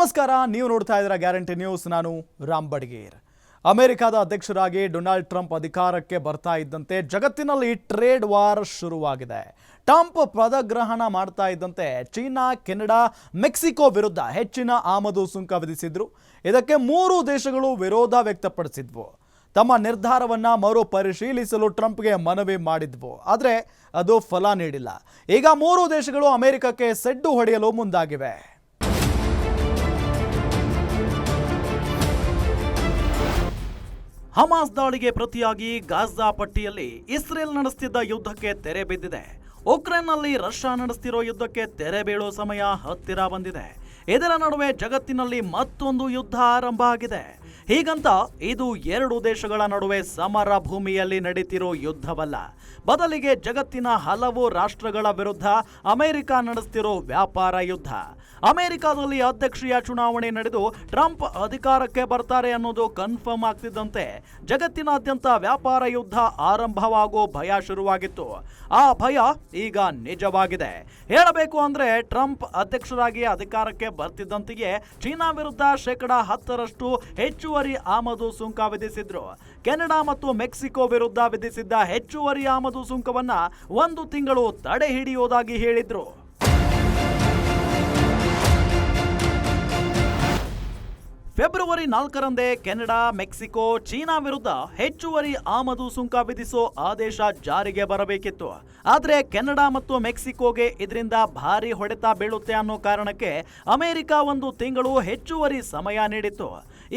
ನಮಸ್ಕಾರ, ನೀವು ನೋಡ್ತಾ ಇದ್ದೀರಾ ಗ್ಯಾರಂಟಿ ನ್ಯೂಸ್. ನಾನು ರಾಮ್ ಬಡ್ಗೇರ್. ಅಮೆರಿಕದ ಅಧ್ಯಕ್ಷರಾಗಿ ಡೊನಾಲ್ಡ್ ಟ್ರಂಪ್ ಅಧಿಕಾರಕ್ಕೆ ಬರ್ತಾ ಇದ್ದಂತೆ ಜಗತ್ತಿನಲ್ಲಿ ಟ್ರೇಡ್ ವಾರ್ ಶುರುವಾಗಿದೆ. ಟ್ರಂಪ್ ಪದಗ್ರಹಣ ಮಾಡ್ತಾ ಇದ್ದಂತೆ ಚೀನಾ, ಕೆನಡಾ, ಮೆಕ್ಸಿಕೋ ವಿರುದ್ಧ ಹೆಚ್ಚಿನ ಆಮದು ಸುಂಕ ವಿಧಿಸಿದ್ರು. ಇದಕ್ಕೆ ಮೂರು ದೇಶಗಳು ವಿರೋಧ ವ್ಯಕ್ತಪಡಿಸಿದ್ವು. ತಮ್ಮ ನಿರ್ಧಾರವನ್ನು ಮರುಪರಿಶೀಲಿಸಲು ಟ್ರಂಪ್ಗೆ ಮನವಿ ಮಾಡಿದ್ವು. ಆದರೆ ಅದು ಫಲ ನೀಡಿಲ್ಲ. ಈಗ ಮೂರು ದೇಶಗಳು ಅಮೆರಿಕಕ್ಕೆ ಸೆಡ್ಡು ಹೊಡೆಯಲು ಮುಂದಾಗಿವೆ. ಹಮಾಸ್ ದಾಳಿಗೆ ಪ್ರತಿಯಾಗಿ ಗಾಜಾ ಪಟ್ಟಿಯಲ್ಲಿ ಇಸ್ರೇಲ್ ನಡೆಸುತ್ತಿದ್ದ ಯುದ್ಧಕ್ಕೆ ತೆರೆ ಬಿದ್ದಿದೆ. ಉಕ್ರೇನ್ನಲ್ಲಿ ರಷ್ಯಾ ನಡೆಸುತ್ತಿರೋ ಯುದ್ಧಕ್ಕೆ ತೆರೆ ಬೀಳೋ ಸಮಯ ಹತ್ತಿರ ಬಂದಿದೆ. ಇದರ ನಡುವೆ ಜಗತ್ತಿನಲ್ಲಿ ಮತ್ತೊಂದು ಯುದ್ಧ ಆರಂಭ ಆಗಿದೆ. ಹೀಗಂತ ಇದು ಎರಡು ದೇಶಗಳ ನಡುವೆ ಸಮರ ಭೂಮಿಯಲ್ಲಿ ನಡೀತಿರೋ ಯುದ್ಧವಲ್ಲ, ಬದಲಿಗೆ ಜಗತ್ತಿನ ಹಲವು ರಾಷ್ಟ್ರಗಳ ವಿರುದ್ಧ ಅಮೆರಿಕ ನಡೆಸುತ್ತಿರೋ ವ್ಯಾಪಾರ ಯುದ್ಧ. ಅಮೆರಿಕದಲ್ಲಿ ಅಧ್ಯಕ್ಷೀಯ ಚುನಾವಣೆ ನಡೆದು ಟ್ರಂಪ್ ಅಧಿಕಾರಕ್ಕೆ ಬರ್ತಾರೆ ಅನ್ನೋದು ಕನ್ಫರ್ಮ್ ಆಗ್ತಿದ್ದಂತೆ ಜಗತ್ತಿನಾದ್ಯಂತ ವ್ಯಾಪಾರ ಯುದ್ಧ ಆರಂಭವಾಗೋ ಭಯ ಶುರುವಾಗಿತ್ತು. ಆ ಭಯ ಈಗ ನಿಜವಾಗಿದೆ. ಹೇಳಬೇಕು ಅಂದ್ರೆ ಟ್ರಂಪ್ ಅಧ್ಯಕ್ಷರಾಗಿ ಅಧಿಕಾರಕ್ಕೆ ಬರ್ತಿದ್ದಂತೆಯೇ ಚೀನಾ ವಿರುದ್ಧ 10% ಹೆಚ್ಚುವರಿ ಆಮದು ಸುಂಕ ವಿಧಿಸಿದ್ರು. ಕೆನಡಾ ಮತ್ತು ಮೆಕ್ಸಿಕೋ ವಿರುದ್ಧ ವಿಧಿಸಿದ್ದ ಹೆಚ್ಚುವರಿ ಆಮದು ಸುಂಕವನ್ನ 1 ತಿಂಗಳು ತಡೆ ಹಿಡಿಯುವುದಾಗಿ ಹೇಳಿದ್ರು. ಫೆಬ್ರವರಿ 4ರಂದೇ ಕೆನಡಾ, ಮೆಕ್ಸಿಕೋ, ಚೀನಾ ವಿರುದ್ಧ ಹೆಚ್ಚುವರಿ ಆಮದು ಸುಂಕ ವಿಧಿಸೋ ಆದೇಶ ಜಾರಿಗೆ ಬರಬೇಕಿತ್ತು. ಆದರೆ ಕೆನಡಾ ಮತ್ತು ಮೆಕ್ಸಿಕೋಗೆ ಇದರಿಂದ ಭಾರಿ ಹೊಡೆತ ಬೀಳುತ್ತೆ ಅನ್ನೋ ಕಾರಣಕ್ಕೆ ಅಮೆರಿಕ 1 ತಿಂಗಳು ಹೆಚ್ಚುವರಿ ಸಮಯ ನೀಡಿತ್ತು.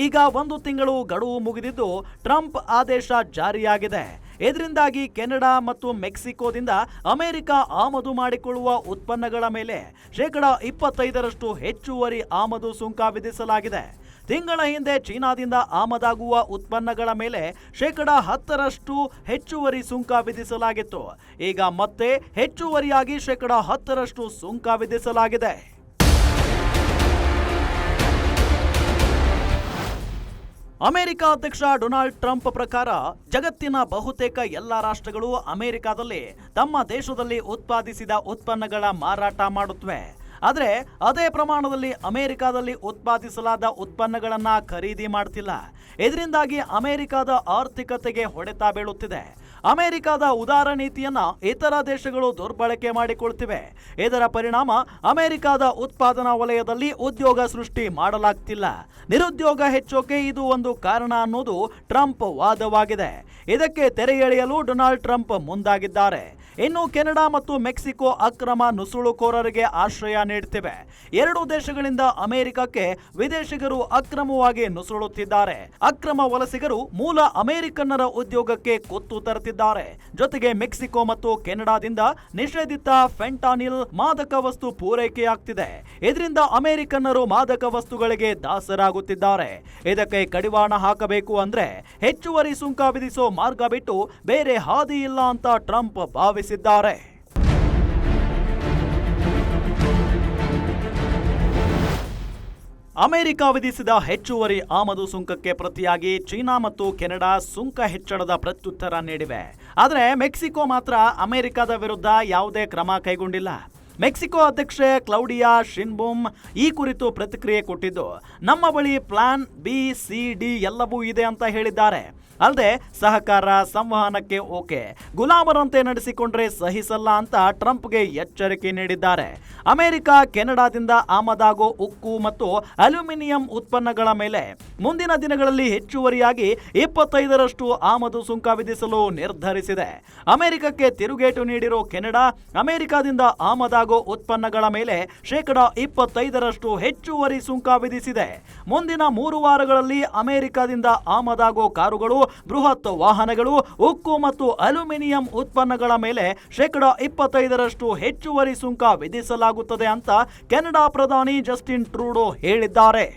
ಈಗ 1 ತಿಂಗಳು ಗಡುವು ಮುಗಿದಿದ್ದು ಟ್ರಂಪ್ ಆದೇಶ ಜಾರಿಯಾಗಿದೆ. ಇದರಿಂದಾಗಿ ಕೆನಡಾ ಮತ್ತು ಮೆಕ್ಸಿಕೋದಿಂದ ಅಮೆರಿಕ ಆಮದು ಮಾಡಿಕೊಳ್ಳುವ ಉತ್ಪನ್ನಗಳ ಮೇಲೆ 25% ಹೆಚ್ಚುವರಿ ಆಮದು ಸುಂಕ ವಿಧಿಸಲಾಗಿದೆ. ತಿಂಗಳ ಹಿಂದೆ ಚೀನಾದಿಂದ ಆಮದಾಗುವ ಉತ್ಪನ್ನಗಳ ಮೇಲೆ 10% ಹೆಚ್ಚುವರಿ ಸುಂಕ ವಿಧಿಸಲಾಗಿತ್ತು. ಈಗ ಮತ್ತೆ ಹೆಚ್ಚುವರಿಯಾಗಿ 10% ಸುಂಕ ವಿಧಿಸಲಾಗಿದೆ. ಅಮೆರಿಕ ಅಧ್ಯಕ್ಷ ಡೊನಾಲ್ಡ್ ಟ್ರಂಪ್ ಪ್ರಕಾರ ಜಗತ್ತಿನ ಬಹುತೇಕ ಎಲ್ಲ ರಾಷ್ಟ್ರಗಳು ಅಮೆರಿಕದಲ್ಲಿ ತಮ್ಮ ದೇಶದಲ್ಲಿ ಉತ್ಪಾದಿಸಿದ ಉತ್ಪನ್ನಗಳ ಮಾರಾಟ ಮಾಡುತ್ತವೆ. ಆದರೆ ಅದೇ ಪ್ರಮಾಣದಲ್ಲಿ ಅಮೆರಿಕದಲ್ಲಿ ಉತ್ಪಾದಿಸಲಾದ ಉತ್ಪನ್ನಗಳನ್ನು ಖರೀದಿ ಮಾಡ್ತಿಲ್ಲ. ಇದರಿಂದಾಗಿ ಅಮೆರಿಕದ ಆರ್ಥಿಕತೆಗೆ ಹೊಡೆತ ಬೀಳುತ್ತಿದೆ. ಅಮೆರಿಕದ ಉದಾರ ನೀತಿಯನ್ನ ಇತರ ದೇಶಗಳು ದುರ್ಬಳಕೆ ಮಾಡಿಕೊಳ್ತಿವೆ. ಇದರ ಪರಿಣಾಮ ಅಮೆರಿಕದ ಉತ್ಪಾದನಾ ವಲಯದಲ್ಲಿ ಉದ್ಯೋಗ ಸೃಷ್ಟಿ ಮಾಡಲಾಗ್ತಿಲ್ಲ. ನಿರುದ್ಯೋಗ ಹೆಚ್ಚೋಕೆ ಇದು ಒಂದು ಕಾರಣ ಅನ್ನೋದು ಟ್ರಂಪ್ ವಾದವಾಗಿದೆ. ಇದಕ್ಕೆ ತೆರೆ ಎಳೆಯಲು ಡೊನಾಲ್ಡ್ ಟ್ರಂಪ್ ಮುಂದಾಗಿದ್ದಾರೆ. ಇನ್ನು ಕೆನಡಾ ಮತ್ತು ಮೆಕ್ಸಿಕೋ ಅಕ್ರಮ ನುಸುಳುಕೋರರಿಗೆ ಆಶ್ರಯ ನೀಡುತ್ತಿವೆ. ಎರಡೂ ದೇಶಗಳಿಂದ ಅಮೆರಿಕಕ್ಕೆ ವಿದೇಶಿಗರು ಅಕ್ರಮವಾಗಿ ನುಸುಳುತ್ತಿದ್ದಾರೆ. ಅಕ್ರಮ ವಲಸಿಗರು ಮೂಲ ಅಮೆರಿಕನ್ನರ ಉದ್ಯೋಗಕ್ಕೆ ಕುತ್ತು ತರುತ್ತಿದ್ದಾರೆ. ಜೊತೆಗೆ ಮೆಕ್ಸಿಕೋ ಮತ್ತು ಕೆನಡಾದಿಂದ ನಿಷೇಧಿತ ಫೆಂಟಾನಿಲ್ ಮಾದಕ ವಸ್ತು ಪೂರೈಕೆಯಾಗ್ತಿದೆ. ಇದರಿಂದ ಅಮೆರಿಕನ್ನರು ಮಾದಕ ವಸ್ತುಗಳಿಗೆ ದಾಸರಾಗುತ್ತಿದ್ದಾರೆ. ಇದಕ್ಕೆ ಕಡಿವಾಣ ಹಾಕಬೇಕು ಅಂದ್ರೆ ಹೆಚ್ಚುವರಿ ಸುಂಕ ವಿಧಿಸೋ ಮಾರ್ಗ ಬಿಟ್ಟು ಬೇರೆ ಹಾದಿ ಇಲ್ಲ ಅಂತ ಟ್ರಂಪ್ ಭಾವಿಸಿದ್ದಾರೆ. ಅಮೆರಿಕ ವಿಧಿಸಿದ ಹೆಚ್ಚುವರಿ ಆಮದು ಸುಂಕಕ್ಕೆ ಪ್ರತಿಯಾಗಿ ಚೀನಾ ಮತ್ತು ಕೆನಡಾ ಸುಂಕ ಹೆಚ್ಚಳದ ಪ್ರತ್ಯುತ್ತರ ನೀಡಿವೆ. ಆದರೆ ಮೆಕ್ಸಿಕೋ ಮಾತ್ರ ಅಮೆರಿಕದ ವಿರುದ್ಧ ಯಾವುದೇ ಕ್ರಮ ಕೈಗೊಂಡಿಲ್ಲ. ಮೆಕ್ಸಿಕೋ ಅಧ್ಯಕ್ಷೆ ಕ್ಲೌಡಿಯಾ ಶಿನ್ಬುಮ್ ಈ ಕುರಿತು ಪ್ರತಿಕ್ರಿಯೆ ಕೊಟ್ಟಿದ್ದು, ನಮ್ಮ ಬಳಿ ಪ್ಲಾನ್ ಬಿ, ಸಿ, ಡಿ ಎಲ್ಲವೂ ಇದೆ ಅಂತ ಹೇಳಿದ್ದಾರೆ. ಅಲ್ಲದೆ ಸಹಕಾರ ಸಂವಹನಕ್ಕೆ ಓಕೆ, ಗುಲಾಮರಂತೆ ನಡೆಸಿಕೊಂಡ್ರೆ ಸಹಿಸಲ್ಲ ಅಂತ ಟ್ರಂಪ್ಗೆ ಎಚ್ಚರಿಕೆ ನೀಡಿದ್ದಾರೆ. ಅಮೆರಿಕ ಕೆನಡಾದಿಂದ ಆಮದಾಗೋ ಉಕ್ಕು ಮತ್ತು ಅಲ್ಯೂಮಿನಿಯಂ ಉತ್ಪನ್ನಗಳ ಮೇಲೆ ಮುಂದಿನ ದಿನಗಳಲ್ಲಿ ಹೆಚ್ಚುವರಿಯಾಗಿ 25% ಆಮದು ಸುಂಕ ವಿಧಿಸಲು ನಿರ್ಧರಿಸಿದೆ. ಅಮೆರಿಕಕ್ಕೆ ತಿರುಗೇಟು ನೀಡಿರೋ ಕೆನಡಾ ಅಮೆರಿಕದಿಂದ ಆಮದಾಗೋ ಉತ್ಪನ್ನಗಳ ಮೇಲೆ 25% ಹೆಚ್ಚುವರಿ ಸುಂಕ ವಿಧಿಸಿದೆ. ಮುಂದಿನ 3 ವಾರಗಳಲ್ಲಿ ಅಮೆರಿಕದಿಂದ ಆಮದಾಗೋ ಕಾರುಗಳು, ಬೃಹತ್ ವಾಹನಗಳು, ಉಕ್ಕು ಮತ್ತು ಅಲ್ಯೂಮಿನಿಯಂ ಉತ್ಪನ್ನಗಳ ಮೇಲೆ 25% ಹೆಚ್ಚುವರಿ ಸುಂಕ ವಿಧಿಸಲಾಗುತ್ತದೆ ಅಂತ ಕೆನಡಾ ಪ್ರಧಾನಿ ಜಸ್ಟಿನ್ ಟ್ರೂಡೋ ಹೇಳಿದ್ದಾರೆ.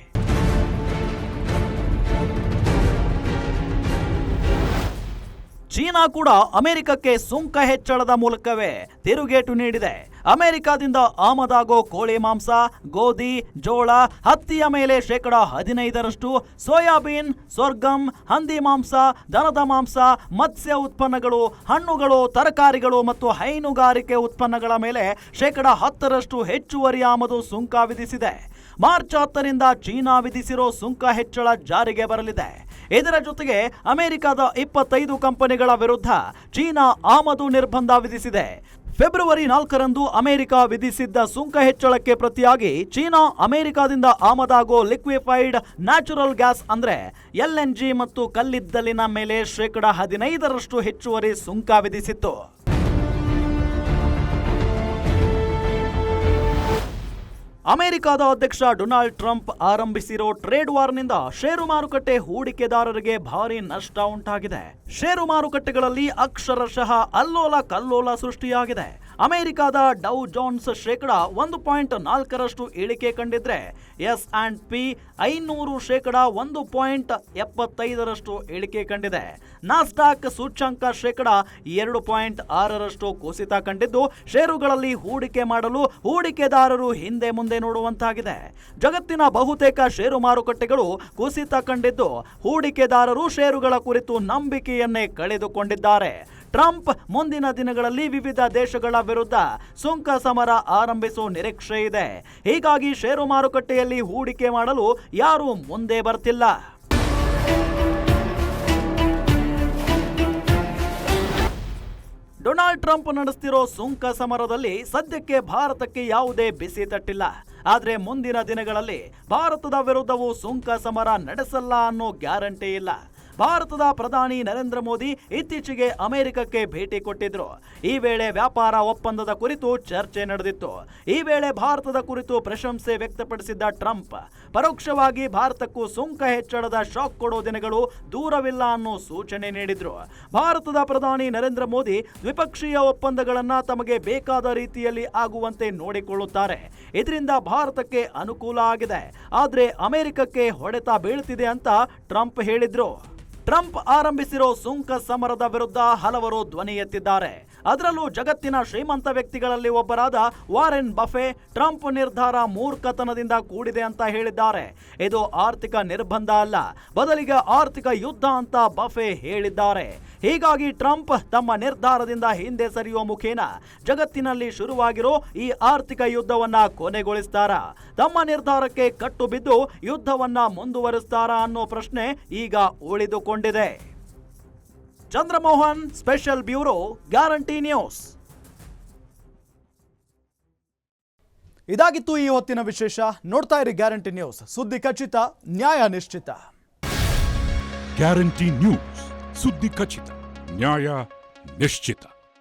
ಚೀನಾ ಕೂಡ ಅಮೆರಿಕಕ್ಕೆ ಸುಂಕ ಹೆಚ್ಚಳದ ಮೂಲಕವೇ ತಿರುಗೇಟು ನೀಡಿದೆ. ಅಮೆರಿಕದಿಂದ ಆಮದಾಗೋ ಕೋಳಿ ಮಾಂಸ, ಗೋಧಿ, ಜೋಳ, ಹತ್ತಿಯ ಮೇಲೆ 15%, ಸೋಯಾಬೀನ್, ಸೊರ್ಗಮ್, ಹಂದಿ ಮಾಂಸ, ದನದ ಮಾಂಸ, ಮತ್ಸ್ಯ ಉತ್ಪನ್ನಗಳು, ಹಣ್ಣುಗಳು, ತರಕಾರಿಗಳು ಮತ್ತು ಹೈನುಗಾರಿಕೆ ಉತ್ಪನ್ನಗಳ ಮೇಲೆ 10% ಹೆಚ್ಚುವರಿ ಆಮದು ಸುಂಕ ವಿಧಿಸಿದೆ. ಮಾರ್ಚ್ 10ರಿಂದ ಚೀನಾ ವಿಧಿಸಿರೋ ಸುಂಕ ಹೆಚ್ಚಳ ಜಾರಿಗೆ ಬರಲಿದೆ. ಇದರ ಜೊತೆಗೆ ಅಮೆರಿಕದ 25 ಕಂಪನಿಗಳ ವಿರುದ್ಧ ಚೀನಾ ಆಮದು ನಿರ್ಬಂಧ ವಿಧಿಸಿದೆ. ಫೆಬ್ರವರಿ 4ರಂದು ಅಮೆರಿಕ ವಿಧಿಸಿದ್ದ ಸುಂಕ ಹೆಚ್ಚಳಕ್ಕೆ ಪ್ರತಿಯಾಗಿ ಚೀನಾ ಅಮೆರಿಕದಿಂದ ಆಮದಾಗೋ ಲಿಕ್ವಿಫೈಡ್ ನ್ಯಾಚುರಲ್ ಗ್ಯಾಸ್ ಅಂದ್ರೆ LNG ಮತ್ತು ಕಲ್ಲಿದ್ದಲಿನ ಮೇಲೆ 15% ಹೆಚ್ಚುವರಿ ಸುಂಕ ವಿಧಿಸಿತ್ತು. ಅಮೆರಿಕದ ಅಧ್ಯಕ್ಷ ಡೊನಾಲ್ಡ್ ಟ್ರಂಪ್ ಆರಂಭಿಸಿರೋ ಟ್ರೇಡ್ ವಾರ್ನಿಂದ ಷೇರು ಮಾರುಕಟ್ಟೆ ಹೂಡಿಕೆದಾರರಿಗೆ ಭಾರಿ ನಷ್ಟ ಉಂಟಾಗಿದೆ. ಷೇರು ಮಾರುಕಟ್ಟೆಗಳಲ್ಲಿ ಅಕ್ಷರಶಃ ಅಲ್ಲೋಲ ಕಲ್ಲೋಲ ಸೃಷ್ಟಿಯಾಗಿದೆ. ಅಮೆರಿಕದ ಡೌ ಜೋನ್ಸ್ 1.4% ಇಳಿಕೆ ಕಂಡಿದ್ರೆ S&P 500 1.75% ಇಳಿಕೆ ಕಂಡಿದೆ. ನಾಸ್ಡಾಕ್ ಸೂಚ್ಯಂಕ 2.6% ಕುಸಿತ ಕಂಡಿದ್ದು ಷೇರುಗಳಲ್ಲಿ ಹೂಡಿಕೆ ಮಾಡಲು ಹೂಡಿಕೆದಾರರು ಹಿಂದೆ ಮುಂದೆ ನೋಡುವಂತಾಗಿದೆ. ಜಗತ್ತಿನ ಬಹುತೇಕ ಷೇರು ಮಾರುಕಟ್ಟೆಗಳು ಕುಸಿತ ಕಂಡಿದ್ದು ಹೂಡಿಕೆದಾರರು ಷೇರುಗಳ ಕುರಿತು ನಂಬಿಕೆಯನ್ನೇ ಕಳೆದುಕೊಂಡಿದ್ದಾರೆ. ಟ್ರಂಪ್ ಮುಂದಿನ ದಿನಗಳಲ್ಲಿ ವಿವಿಧ ದೇಶಗಳ ವಿರುದ್ಧ ಸುಂಕ ಸಮರ ಆರಂಭಿಸುವ ನಿರೀಕ್ಷೆ ಇದೆ. ಹೀಗಾಗಿ ಷೇರು ಮಾರುಕಟ್ಟೆಯಲ್ಲಿ ಹೂಡಿಕೆ ಮಾಡಲು ಯಾರೂ ಮುಂದೆ ಬರ್ತಿಲ್ಲ. ಡೊನಾಲ್ಡ್ ಟ್ರಂಪ್ ನಡೆಸ್ತಿರೋ ಸುಂಕ ಸಮರದಲ್ಲಿ ಸದ್ಯಕ್ಕೆ ಭಾರತಕ್ಕೆ ಯಾವುದೇ ಬಿಸಿ ತಟ್ಟಿಲ್ಲ. ಆದರೆ ಮುಂದಿನ ದಿನಗಳಲ್ಲಿ ಭಾರತದ ವಿರುದ್ಧವೂ ಸುಂಕ ಸಮರ ನಡೆಸಲ್ಲ ಅನ್ನೋ ಗ್ಯಾರಂಟಿ ಇಲ್ಲ. ಭಾರತದ ಪ್ರಧಾನಿ ನರೇಂದ್ರ ಮೋದಿ ಇತ್ತೀಚೆಗೆ ಅಮೆರಿಕಕ್ಕೆ ಭೇಟಿ ಕೊಟ್ಟಿದ್ರು. ಈ ವೇಳೆ ವ್ಯಾಪಾರ ಒಪ್ಪಂದದ ಕುರಿತು ಚರ್ಚೆ ನಡೆದಿತ್ತು. ಈ ವೇಳೆ ಭಾರತದ ಕುರಿತು ಪ್ರಶಂಸೆ ವ್ಯಕ್ತಪಡಿಸಿದ್ದ ಟ್ರಂಪ್ ಪರೋಕ್ಷವಾಗಿ ಭಾರತಕ್ಕೂ ಸುಂಕ ಹೆಚ್ಚಳದ ಶಾಕ್ ಕೊಡೋ ದಿನಗಳು ದೂರವಿಲ್ಲ ಅನ್ನೋ ಸೂಚನೆ ನೀಡಿದ್ರು. ಭಾರತದ ಪ್ರಧಾನಿ ನರೇಂದ್ರ ಮೋದಿ ದ್ವಿಪಕ್ಷೀಯ ಒಪ್ಪಂದಗಳನ್ನ ತಮಗೆ ಬೇಕಾದ ರೀತಿಯಲ್ಲಿ ಆಗುವಂತೆ ನೋಡಿಕೊಳ್ಳುತ್ತಾರೆ. ಇದರಿಂದ ಭಾರತಕ್ಕೆ ಅನುಕೂಲ ಆಗಿದೆ. ಆದ್ರೆ ಅಮೆರಿಕಕ್ಕೆ ಹೊಡೆತ ಬೀಳ್ತಿದೆ ಅಂತ ಟ್ರಂಪ್ ಹೇಳಿದ್ರು. ಟ್ರಂಪ್ ಆರಂಭಿಸಿರೋ ಸುಂಕ ಸಮರದ ವಿರುದ್ಧ ಹಲವರು ಧ್ವನಿ ಎತ್ತಿದ್ದಾರೆ. ಅದರಲ್ಲೂ ಜಗತ್ತಿನ ಶ್ರೀಮಂತ ವ್ಯಕ್ತಿಗಳಲ್ಲಿ ಒಬ್ಬರಾದ ವಾರೆನ್ ಬಫೆ ಟ್ರಂಪ್ ನಿರ್ಧಾರ ಮೂರ್ಖತನದಿಂದ ಕೂಡಿದೆ ಅಂತ ಹೇಳಿದ್ದಾರೆ. ಇದು ಆರ್ಥಿಕ ನಿರ್ಬಂಧ ಅಲ್ಲ, ಬದಲಿಗೆ ಆರ್ಥಿಕ ಯುದ್ಧ ಅಂತ ಬಫೆ ಹೇಳಿದ್ದಾರೆ. ಹೀಗಾಗಿ ಟ್ರಂಪ್ ತಮ್ಮ ನಿರ್ಧಾರದಿಂದ ಹಿಂದೆ ಸರಿಯುವ ಮುಖೇನ ಜಗತ್ತಿನಲ್ಲಿ ಶುರುವಾಗಿರೋ ಈ ಆರ್ಥಿಕ ಯುದ್ಧವನ್ನ ಕೊನೆಗೊಳಿಸ್ತಾರಾ, ತಮ್ಮ ನಿರ್ಧಾರಕ್ಕೆ ಕಟ್ಟು ಬಿದ್ದು ಯುದ್ಧವನ್ನ ಮುಂದುವರಿಸ್ತಾರಾ ಅನ್ನೋ ಪ್ರಶ್ನೆ ಈಗ ಉಳಿದುಕೊಂಡಿದೆ. Chandramohan, special bureau, guarantee news. ಇದಾಗಿತ್ತು ಈ ಹೊತ್ತಿನ ವಿಶೇಷ. ನೋಡ್ತಾ ಇರಿ ಗ್ಯಾರಂಟಿ ನ್ಯೂಸ್, ಸುದ್ದಿ ಖಚಿತ, ನ್ಯಾಯ ನಿಶ್ಚಿತ. ಗ್ಯಾರಂಟಿ ನ್ಯೂಸ್, ಸುದ್ದಿ ಖಚಿತ, ನ್ಯಾಯ ನಿಶ್ಚಿತ.